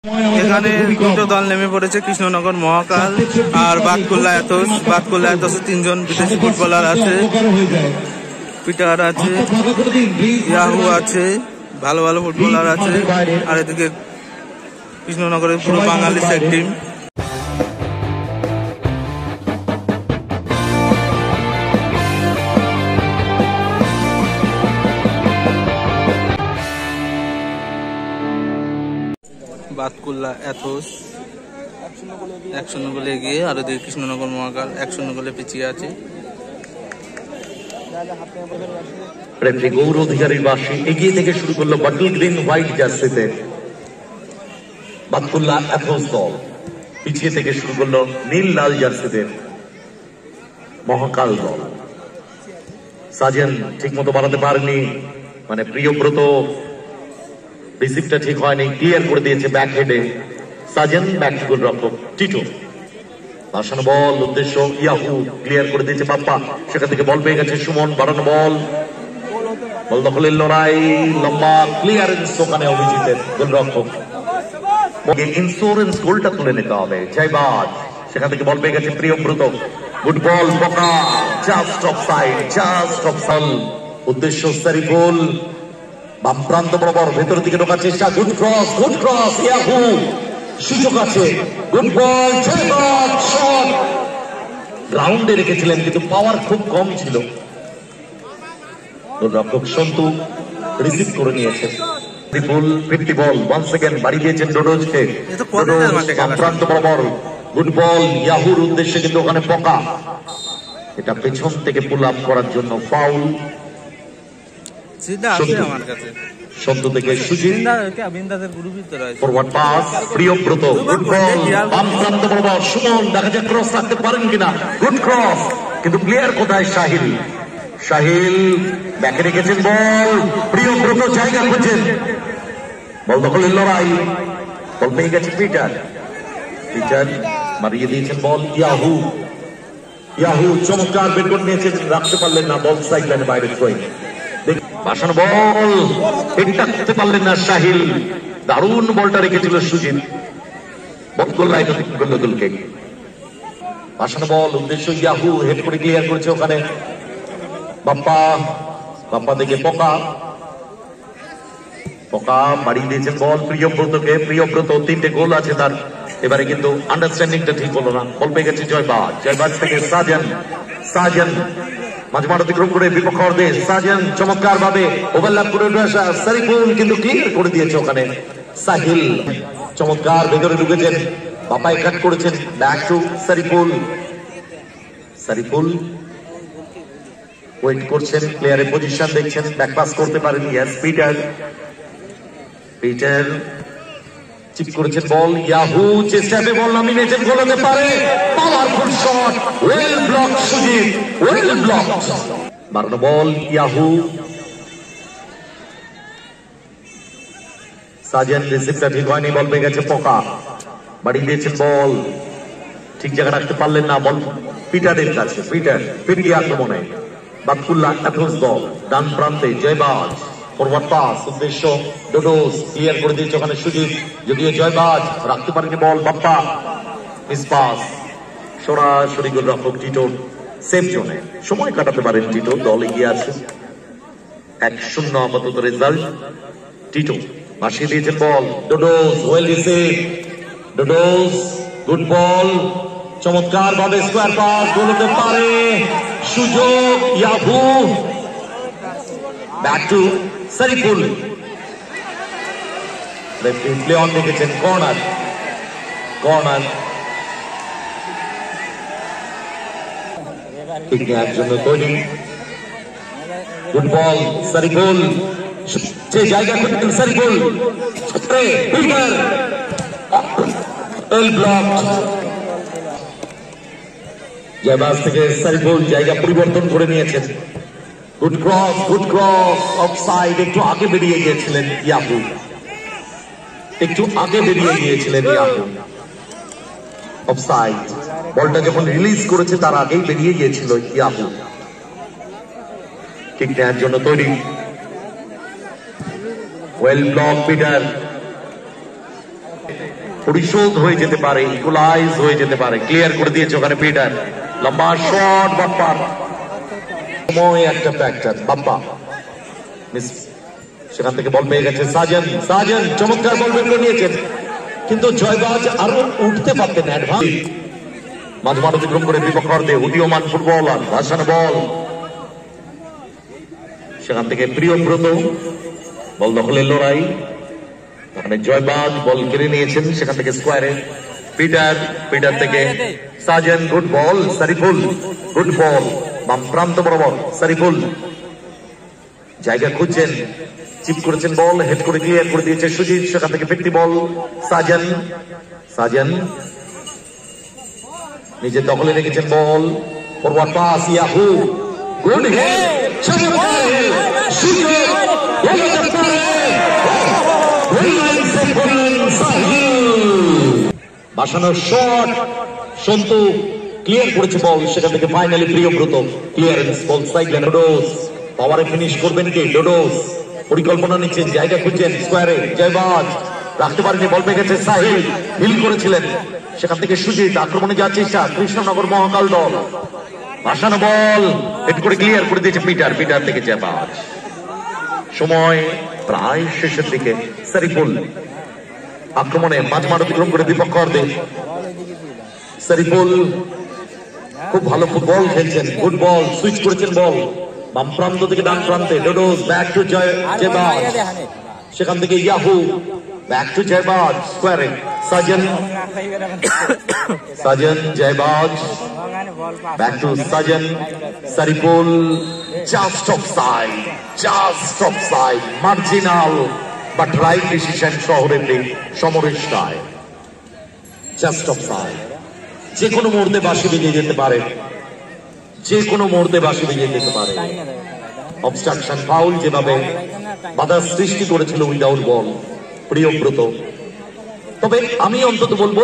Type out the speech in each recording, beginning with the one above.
এখানে দুটো দল নেমে পড়েছে, কৃষ্ণনগর মহাকাল আর বাতকুল্লা এথোস। বাতকুল্লা এথোসে 3 জন বিদেশি ফুটবলার আছে, পিটার আছে, ইয়াহু আছে, ভালো ভালো ফুটবলার আছে। আর এদিকে কৃষ্ণনগরের পুরো বাঙালি সাইড টিম। বাতকুল্লা এথোস 1-0 গোলে এগিয়ে, আর ওদিকে কৃষ্ণনগর মহাকাল 1-0 গোলে পিছিয়ে আছে। গৌর অধিকারীর বাসী এগিয়ে থেকে শুরু করলো বাটল গ্রিন হোয়াইট জার্সিতে। বাতকুল্লা এথোস দল পিছিয়ে থেকে শুরু করলো নীল লাল জার্সিতে মহাকাল দল। সাজেন ঠিক মতো বাড়াতে পারেনি, মানে প্রিয়ব্রত রিসিভটা ঠিক হয়নি, ক্লিয়ার করে দিয়েছে ব্যাক হেডে সাজেন। ব্যাক গোল রক্ষক টিটো, বাসানো বল, উদ্দেশ্য ইয়াহু, ক্লিয়ার করে দিয়েছে বাপ্পা, সেখান থেকে বল পেয়ে গেছে সুমন, বাড়ানো বল, বল দখলের লড়াই, লম্বা ক্লিয়ারেন্স ওখানে অভিজিতের গোল রক্ষক। ইন্স্যুরেন্স গোলটা তুলে নিতে হবে জয়বাজ, সেখান থেকে বল পেয়ে গেছে প্রিয়ব্রত, গুড বল, পকা, জাস্ট অফসাইড, জাস্ট অফসাইড। উদ্দেশ্য সারিফুল, বাম প্রান্ত বরাবর ভেতরের দিকে ঢোকার চেষ্টা, good cross, good cross, Yahoo, সুযোগ আছে, গুড বল, জয়বাজ, শট। গ্রাউন্ডে রেখেছিলেন কিন্তু পাওয়ার খুব কম ছিল। গোলরক্ষক সন্তু রিসিভ করে নিয়েছেন। ত্রিপুল 50 বল, ওয়ান্স अगेन বাড়ি দিয়েছেন ডোডোজকে, বাম প্রান্ত বরাবর, গুড বল, ইয়াহুর উদ্দেশ্যে, কিন্তু ওখানে পকা, এটা পেছন থেকে পুল আপ করার জন্য ফাউল। সন্তু থেকে Sujit, forward pass, Priyabrata, good ball, বাম প্রান্ত বরাবর সুমন, দেখা যাক ক্রস রাখতে পারেন কিনা, গুড ক্রস, কিন্তু প্লেয়ার কোথায়? সাহিল, সাহিল ব্যাকে রেখেছেন বল, প্রিয়ব্রত জায়গা খুঁজছেন, বল দখলের লড়াই, বল পেয়ে গেছে পিটার, পিটার মারিয়ে দিয়েছেন বল, ইয়াহু, ইয়াহু চমৎকার বের করে নিয়েছেন, রাখতে পারলেন না, বল সাইড লাইনে বাইরে থ্রোয়িং। বাসানো বল, এটা করতে পারলেন না সাহিল, দারুণ বলটা রেখেছিল সুজিত, বল করল গোলকে। বাসানো বল, উদ্দেশ্য ইয়াহু, হেড করে ক্লিয়ার করেছে ওখানে বাপ্পা, বাপ্পা দেখে পকা, পকা বাড়িয়ে দিয়েছেন বল প্রিয়ব্রতকে, প্রিয়ব্রত 3টে গোল আছে তার, এবারে কিন্তু আন্ডারস্ট্যান্ডিংটা ঠিক হলো না, বল পেয়ে গেছে জয়বাজ, জয়বাজ থেকে সাজেন, সাজেন মাঝমাঠ অতিক্রম করে বিপক্ষ অর্ধে, সাজেন চমৎকার ভাবে ওভারল্যাপ করে আসা সারিফুল, কিন্তু ক্লিয়ার করে দিয়েছে ওখানে সাহিল, চমৎকার ভেতরে ঢুকেছেন, বাপাই কাট করেছেন, back to Shariful, Shariful wait করছেন, প্লেয়ারের পজিশন দেখছেন, ব্যাক পাস করতে পারেন, ইয়েস পিটার, পিটার চিপ করেছেন বল, ইয়াহু চেষ্টাতে বল নামিয়ে নিয়েছেন, গোল হতে পারে, powerful shot, well block Sujit, well block, বাড়ানো বল, ইয়াহু, সাজেন রিসিভটা ঠিক হয়নি, বল পেয়ে গেছে পকা, বাড়িয়ে দিয়েছেন বল, ঠিক জায়গা রাখতে পারলেন না, বল পিটারের কাছে, পিটার ফিরিয়ে আক্রমণে। বাতকুল্লা এথোস দল ডান প্রান্তে জয়বাজ, ফরওয়ার্ড পাস, উদ্দেশ্য ডোডোস, ক্লিয়ার করে দিয়েছে ওখানে সুজিত, যদিও জয়বাজ রাখতে পারেনি বল, বাপ্পা মিস পাস, সরাসরি গোলরক্ষক টিটো সেফ জোনে, সময় কাটাতে পারেন টিটো, দল এগিয়ে আছে 1-0 আপাতত রেজাল্ট। টিটো ভাসিয়ে দিয়েছেন বল, ডোডোস ওয়েল রিসিভ, ডোডোস গুড বল, চমৎকার ভাবে স্কোয়ার পাস, গোল হতে পারে, সুযোগ, Yahoo, back to Shariful, play on দেখেছেন, কর্নার, কর্নার ঠিক নেওয়ার জন্য তৈরি, গুড বল সারিফুল, যে জায়গা করতেন সারিফুল, ব্লক, জয়বাজ থেকে সারিফুল জায়গা পরিবর্তন করে নিয়েছেন, good cross, good cross, offside, একটু আগে বেরিয়ে গিয়েছিলেন ইয়াহু, একটু আগে বেরিয়ে গিয়েছিলেন ইয়াহু, অফসাইড, বলটা যখন রিলিজ করেছে তার আগেই বেরিয়ে গিয়েছিল ইয়াহু, কিক নেওয়ার জন্য তৈরি, ওয়েল ব্লক পিটার, পরিশোধ হয়ে যেতে পারে, ইকুয়ালাইজ হয়ে যেতে পারে। ক্লিয়ার করে দিয়েছে ওখানে পিটার। লম্বা শট বাপ্পার, সময় একটা ফ্যাক্টর। বাপ্পা মিস, সেখান থেকে বল পেয়ে গেছে সাজন। সাজন চমৎকার বল বের করে নিয়েছেন, কিন্তু জয়বাজ আরো উঠতে পারতেন। অ্যাডভান্স মাঝমাঠ অতিক্রম করে বিপক্ষ অর্ধে উদীয়মান ফুটবলার ভাসানো বল, সেখান থেকে প্রিয়ব্রত বল দখলের লড়াই। ওখানে জয়বাজ বল কেড়ে নিয়েছেন, সেখান থেকে স্কোয়ারে পিটার। পিটার থেকে Sajan, good ball. Shariful, good ball বাম প্রান্ত বরাবর। সারিফুল জায়গা খুঁজছেন, চিপ করেছেন বল, হেড করে ক্লিয়ার করে দিয়েছে সুজিত। সেখান থেকে ফিরতি বল সাজন। সাজন নিজের দখলে রেখেছেন বল, ফরওয়ার্ড পাস ইয়াহু, গুড হেড, বাসানোর শট, সন্তু ক্লিয়ার করেছে বল, সেখান থেকে finally Priyabrata clearance ball sideline. ডোডোস পাওয়ারে ফিনিশ করবেন কি? ডোডোস পরিকল্পনা নিচ্ছেন, জায়গা খুঁজছেন স্কোয়ারে। জয়বাজ রাখতে পারেনি, বল পেয়ে গেছে সাহিল, হিল করেছিলেন, সেখান থেকে সুজিত আক্রমণে যাওয়ার চেষ্টা কৃষ্ণনগর মহাকাল দল। ভাসানো বল হেড করে ক্লিয়ার করে দিয়েছে পিটার। পিটার থেকে জয়বাজ। সময় প্রায় শেষের দিকে। সারিফুল আক্রমণে মাঝমাঠ অতিক্রম করে বিপক্ষ অর্ধে। সারিফুল খুব ভালো ফুটবল খেলছেন, গুড বল, সুইচ করেছেন বল বাম প্রান্ত থেকে ডান প্রান্তে। ডোডোস ব্যাক টু জয়বাজ, সেখান থেকে ইয়াহু ব্যাক টু জয়বাজ স্কোয়ারে। সাজন, সাজন জয়বাজ back to Sajan. Shariful just offside, just offside, marginal but right decision শহরের দিক সমরেশ রায়। জাস্ট অফসাইড, যে কোনো মুহূর্তে বাঁশি বেজে যেতে পারে, যে কোনো মুহূর্তে বাঁশি বেজে যেতে পারে। অবস্ট্রাকশন ফাউল যেভাবে বাধা সৃষ্টি করেছিল উইদাউট বল প্রিয়ব্রত। তবে আমি অন্তত বলবো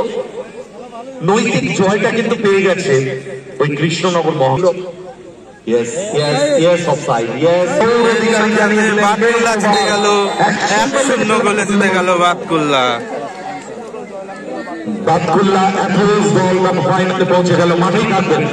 নৈতিক জয়টা কিন্তু পেয়ে গেছে ওই কৃষ্ণনগর মহল। Yes, yes, yes, offside, yes. Batkulla জিতে গেল, 1-0 গোলে জিতে গেল বাতকুল্লা। বাতকুল্লা অ্যাথলেটিক্স দল ফাইনালে পৌঁছে গেল, মাঠেই থাকবেন।